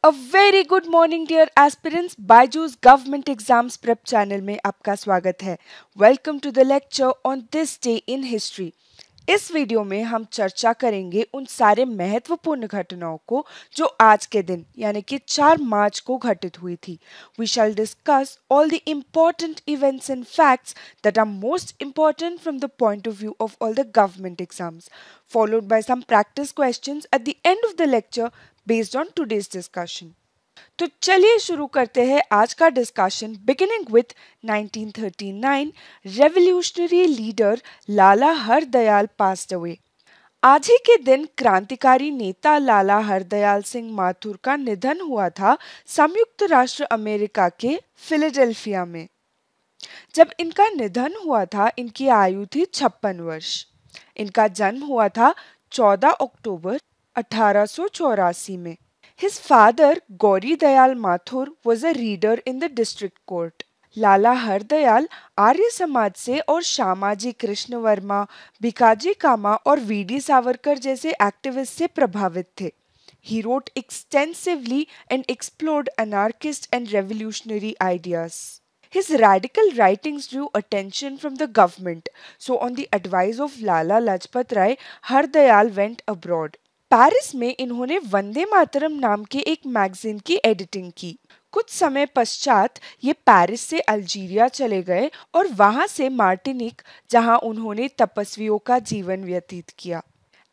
A very good morning dear aspirants. Byju's government exams prep channel में आपका स्वागत है. Welcome to the lecture on this day in history. इस video में हम चर्चा करेंगे उन सारे महत्वपूर्ण घटनाओं को जो आज के दिन यानी कि 4 मार्च को घटित हुई थी. We shall discuss all the important events and facts that are most important from the point of view of all the government exams, followed by some practice questions at the end of the lecture based on today's discussion. तो चलिए शुरू करते हैं आज का discussion beginning with 1939. Revolutionary leader Lala Hardayal passed away. आज ही के दिन क्रांतिकारी नेता लाला हरदयाल सिंह माथुर का निधन हुआ था संयुक्त राष्ट्र अमेरिका के फिलाडेल्फिया में. जब इनका निधन हुआ था इनकी आयु थी 56 वर्ष. इनका जन्म हुआ था 14 अक्टूबर 1884 में. His father, Gauri Dayal Mathur, was a reader in the district court. लाला हरदयाल आर्य समाज से और श्यामाजी कृष्ण वर्मा, भिकाजी कामा और वीडी सावरकर जैसे एक्टिविस्ट से प्रभावित थे. He wrote extensively and explored anarchist and revolutionary ideas. His radical writings drew attention from the government. So, on the advice of Lala Lajpat Rai, Hardayal went abroad. Paris में इन्होंने वंदे मातरम नाम के एक मैगजीन की एडिटिंग की. कुछ समय पश्चात ये पेरिस से अल्जीरिया चले गए और वहां से मार्टिनिक, जहां उन्होंने तपस्वियों का जीवन व्यतीत किया.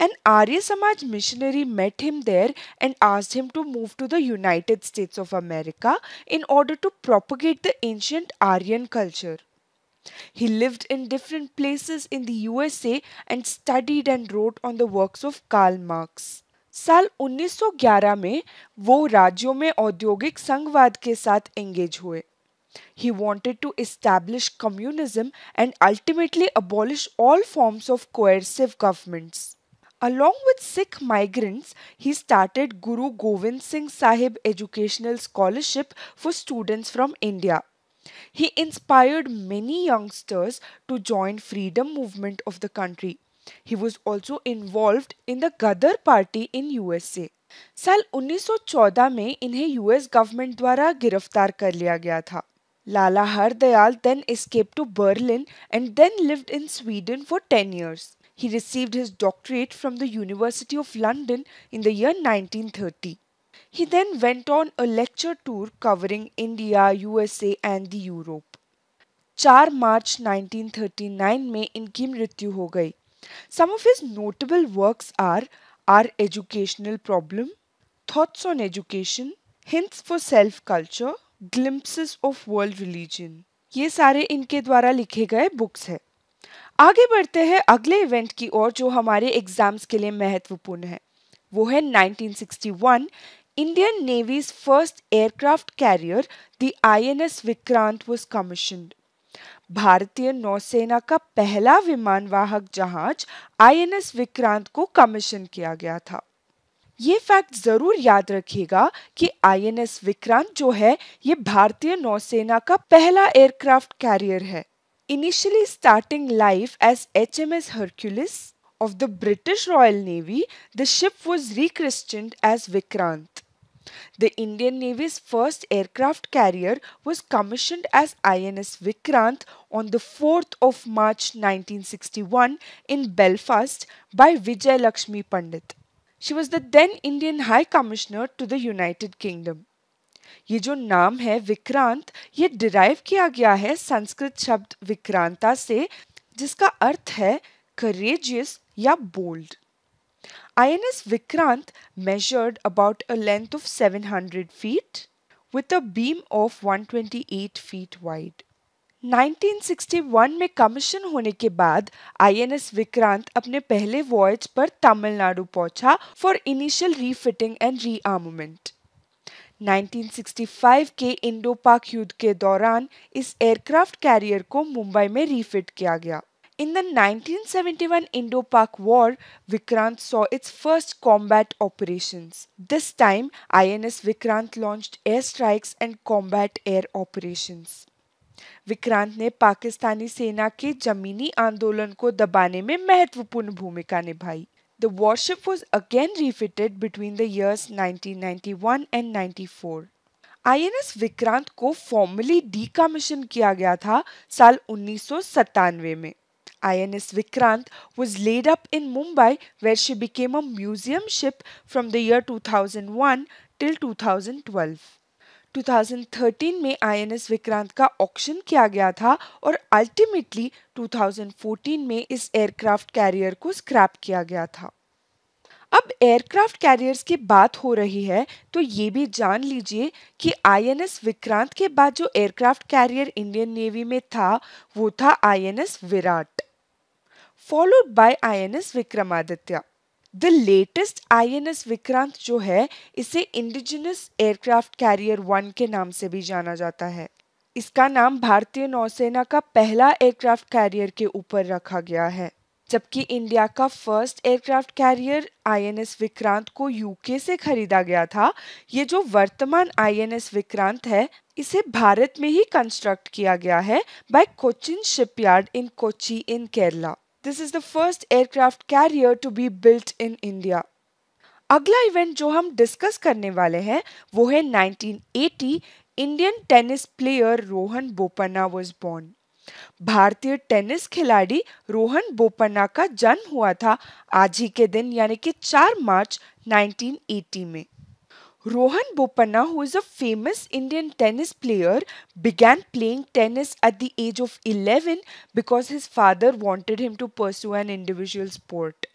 An Arya Samaj missionary met him there and asked him to move to the United States of America in order to propagate the ancient Aryan culture. He lived in different places in the USA and studied and wrote on the works of Karl Marx. साल 1911 में वो राज्यों में औद्योगिक संघवाद के साथ engage हुए. He wanted to establish communism and ultimately abolish all forms of coercive governments. Along with Sikh migrants, he started Guru Govind Singh Sahib Educational Scholarship for students from India. He inspired many youngsters to join freedom movement of the country. He was also involved in the Ghadar party in USA. साल 1914 में इन्हें US government द्वारा गिरफ्तार कर लिया गया था. लाला Hardayal then escaped to Berlin and then lived in Sweden for 10 years. He received his doctorate from the University of London in the year 1930. He then went on a lecture tour covering India, USA and the Europe. 4 मार्च 1939 में इनकी मृत्यु हो गई. Some of his notable works are Our Educational Problem, Thoughts on Education, Hints for Self-Culture, Glimpses of World Religion. ये सारे इनके द्वारा लिखे गए बुक्स हैं. आगे बढ़ते हैं अगले इवेंट की ओर जो हमारे एग्जाम्स के लिए महत्वपूर्ण है. वो है 1961. Indian Navy's first aircraft carrier, the INS Vikrant, was commissioned. भारतीय नौसेना का पहला विमानवाहक जहाज INS विक्रांत को कमीशन किया गया था. ये फैक्ट जरूर याद रखिएगा कि INS विक्रांत जो है ये भारतीय नौसेना का पहला एयरक्राफ्ट कैरियर है. Initially starting life as HMS Hercules of the British Royal Navy, the ship was rechristened as Vikrant. The Indian Navy's first aircraft carrier was commissioned as INS Vikrant on the 4th of March 1961 in Belfast by Vijay Lakshmi Pandit. She was the then Indian High Commissioner to the United Kingdom. ये जो नाम है विक्रांत ये derive किया गया है संस्कृत शब्द विक्रांता से जिसका अर्थ है करेजियस या bold. INS Vikrant measured about a length of 700 feet with a beam of 128 feet wide. 1961 में कमीशन होने के बाद INS विक्रांत अपने पहले वॉयज पर तमिलनाडु पहुंचा फॉर इनिशियल रीफिटिंग एंड रीआर्ममेंट. 1965 के इंडो पाक युद्ध के दौरान इस एयरक्राफ्ट कैरियर को मुंबई में रीफिट किया गया. In the 1971 Indo-Pak War, Vikrant saw its first combat operations. This time, INS Vikrant launched airstrikes and combat air operations. Vikrant ने पाकिस्तानी सेना के जमीनी आंदोलन को दबाने में महत्वपूर्ण भूमिका निभाई. The warship was again refitted between the years 1991 and 94. INS Vikrant को फॉर्मली डीकमीशन किया गया था साल 1997 में. INS Vikrant was laid up in Mumbai where she became a museum ship from the year 2001 till 2012. 2013 में INS विक्रांत का ऑक्शन किया गया था और अल्टीमेटली 2014 में इस एयरक्राफ्ट कैरियर को स्क्रैप किया गया था. अब एयरक्राफ्ट कैरियर्स की बात हो रही है तो ये भी जान लीजिए कि आईएनएस विक्रांत के बाद जो एयरक्राफ्ट कैरियर इंडियन नेवी में था वो था INS Virat, followed by INS Vikramaditya. The latest INS Vikrant जो है इसे इंडिजिनस एयरक्राफ्ट कैरियर 1 के नाम से भी जाना जाता है. इसका नाम भारतीय नौसेना का पहला एयरक्राफ्ट कैरियर के ऊपर रखा गया है, जबकि इंडिया का first aircraft carrier INS Vikrant को यूके से खरीदा गया था. ये जो वर्तमान आईएनएस विक्रांत है इसे भारत में ही कंस्ट्रक्ट किया गया है by Cochin shipyard in Kochi in Kerala. This is the first aircraft carrier to be built in India. अगला इवेंट जो हम डिस्कस करने वाले हैं वो है 1980. Indian tennis player Rohan Bopanna was born. भारतीय टेनिस खिलाड़ी रोहन बोपन्ना का जन्म हुआ था आज ही के दिन यानी कि 4 मार्च 1980 में. Rohan Bopanna, who is a famous Indian tennis player, began playing tennis at the age of 11 because his father wanted him to pursue an individual sport.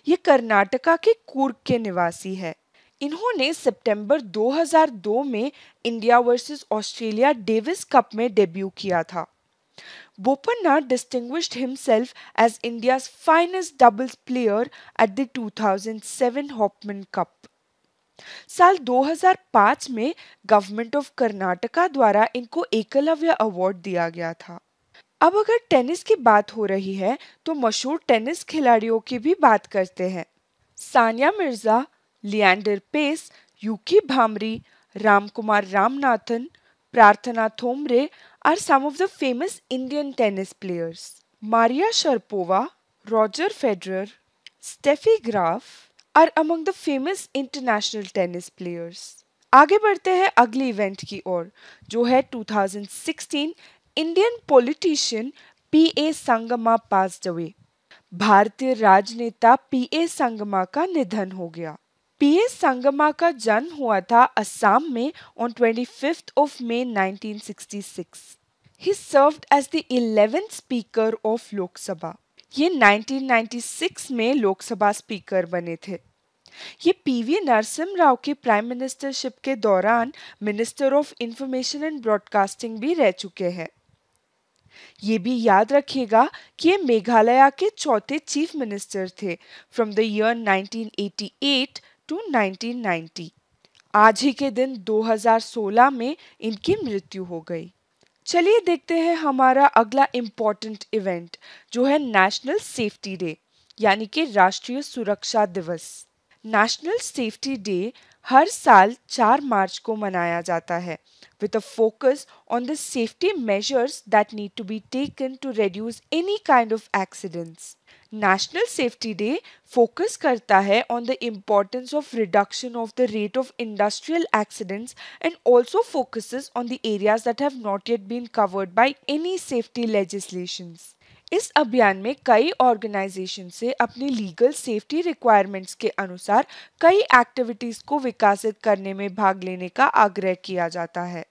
ये कर्नाटका के कूर्ग के निवासी है. इन्होंने सितंबर 2002 में India versus Australia Davis cup में debut किया था. Bopanna distinguished himself as India's finest doubles player at the 2007 Hopman Cup. साल 2005 में गवर्नमेंट ऑफ कर्नाटका द्वारा इनको एकलव्य अवार्ड दिया गया था. अब अगर टेनिस की बात हो रही है तो मशहूर टेनिस खिलाड़ियों की भी बात करते हैं. सानिया मिर्जा, लिएंडर पेस, यूकी भामरी, रामकुमार रामनाथन, प्रार्थना थोमरे are some of the famous Indian tennis players. Maria Sharapova, Roger Federer, Steffi Graf are among the famous international tennis players. आगे बढ़ते हैं अगले इवेंट की ओर जो है 2016. इंडियन पॉलिटिशियन पीए संगमा पास्ड अवे. भारतीय राजनेता पीए संगमा का निधन हो गया. पीए संगमा का जन्म हुआ था असम में on 25th of May 1966. He served as the 11th Speaker of लोक सभा. ये 1996 में लोकसभा स्पीकर बने थे. ये पीवी नरसिम्हा राव के प्राइम मिनिस्टरशिप के दौरान minister of information and broadcasting भी रह चुके हैं. ये भी याद रखिएगा कि ये मेघालय के चौथे चीफ मिनिस्टर थे फ्रॉम द ईयर 1988 टू 1990. आज ही के दिन 2016 में इनकी मृत्यु हो गई. चलिए देखते हैं हमारा अगला इम्पोर्टेंट इवेंट जो है नेशनल सेफ्टी डे यानी कि राष्ट्रीय सुरक्षा दिवस. नेशनल सेफ्टी डे हर साल 4 मार्च को मनाया जाता है with a focus on the safety measures that need to be taken to reduce any kind of accidents. National Safety Day focus करता है on the importance of reduction of the rate of industrial accidents and also focuses on the areas that have not yet been covered by any safety legislations. इस अभियान में कई organisation से अपनी legal safety requirements के अनुसार कई activities को विकसित करने में भाग लेने का आग्रह किया जाता है.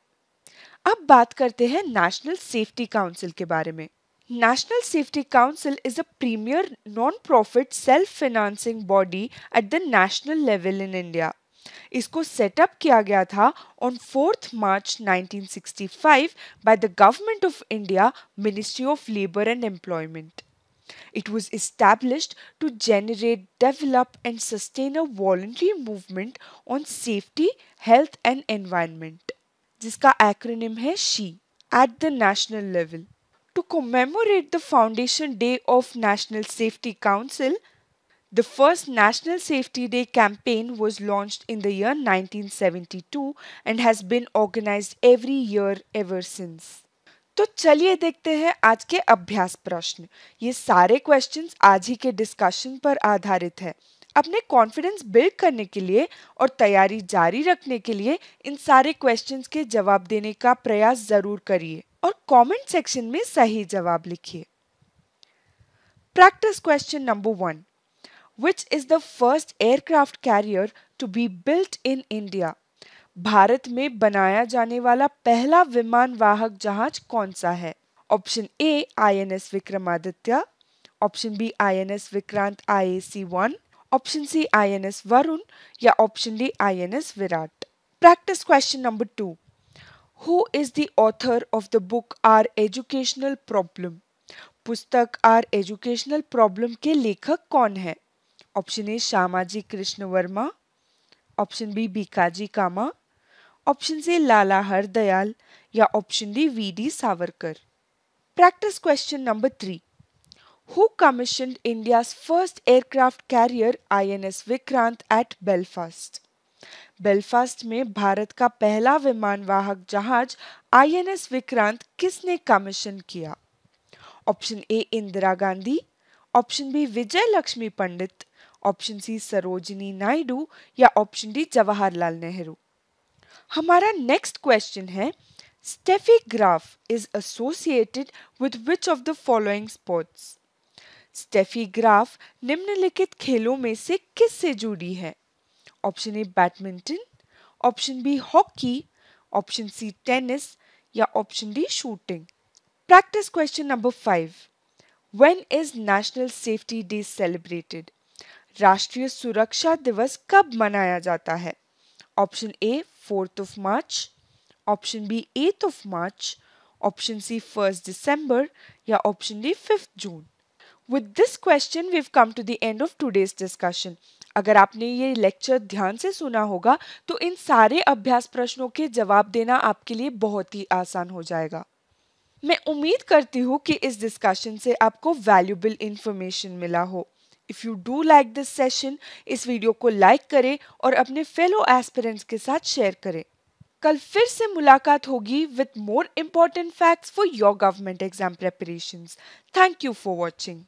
अब बात करते हैं नेशनल सेफ्टी काउंसिल के बारे में. National safety council is a premier non profit self financing body at the national level in India. इसको सेटअप किया गया था on 4th March 1965 by the Government of India, Ministry of Labour and Employment. It was established to generate, develop and sustain a voluntary movement on safety, health and environment, जिसका acronym है SHE, at the national level. To commemorate the foundation day of National Safety Council, the first National Safety Day campaign was launched in the year 1972 and has been organized every year ever since. तो चलिए देखते हैं आज के अभ्यास प्रश्न। ये सारे क्वेश्चंस आज ही के डिस्कशन पर आधारित है। अपने कॉन्फिडेंस बिल्ड करने के लिए और तैयारी जारी रखने के लिए इन सारे क्वेश्चंस के जवाब देने का प्रयास जरूर करिए और कमेंट सेक्शन में सही जवाब लिखिए। Practice question number 1। Which is the first aircraft carrier to be built in India? Bharat में बनाया जाने वाला पहला विमान वाहक जहाज कौन सा है? Option A INS Vikramaditya, option B INS Vikrant IAC-1, option C INS Varun या option D INS Virat. Practice question number 2। Who is the author of the book Our Educational Problem? पुस्तक आर एजुकेशनल प्रॉब्लम के लेखक कौन है? Option A Shyamji Krishna Varma, option B Bhikaji Cama, option C Lala Hardayal या option D V D Savarkar. Practice question number 3। Who commissioned India's first aircraft carrier INS Vikrant at Belfast? Belfast में भारत का पहला विमान वाहक जहाज INS विक्रांत किसने कमीशन किया? Option A Indira Gandhi, option B Vijay Lakshmi Pandit, option C Sarojini Naidu या ऑप्शन डी जवाहरलाल नेहरू। हमारा नेक्स्ट क्वेश्चन है, Steffi Graf is associated with which of the following sports? Steffi Graf निम्नलिखित खेलों में से किस से जुड़ी है? Option A badminton, option B hockey, option C tennis या option D shooting. Practice question number 5। When is National Safety Day celebrated? राष्ट्रीय सुरक्षा दिवस कब मनाया जाता है? Option A 4 March, option B 8 March, option C 1 दिसंबर या option D 5 June. With this question we've come to the end of today's discussion. अगर आपने ये लेक्चर ध्यान से सुना होगा तो इन सारे अभ्यास प्रश्नों के जवाब देना आपके लिए बहुत ही आसान हो जाएगा। मैं उम्मीद करती हूँ कि इस डिस्कशन से आपको वैल्यूबल इंफॉर्मेशन मिला हो। If you do like this session, इस वीडियो को लाइक करें और अपने फेलो एस्पिरेंट्स के साथ शेयर करें। कल फिर से मुलाकात होगी with more important facts for your government exam preparations. Thank you for watching.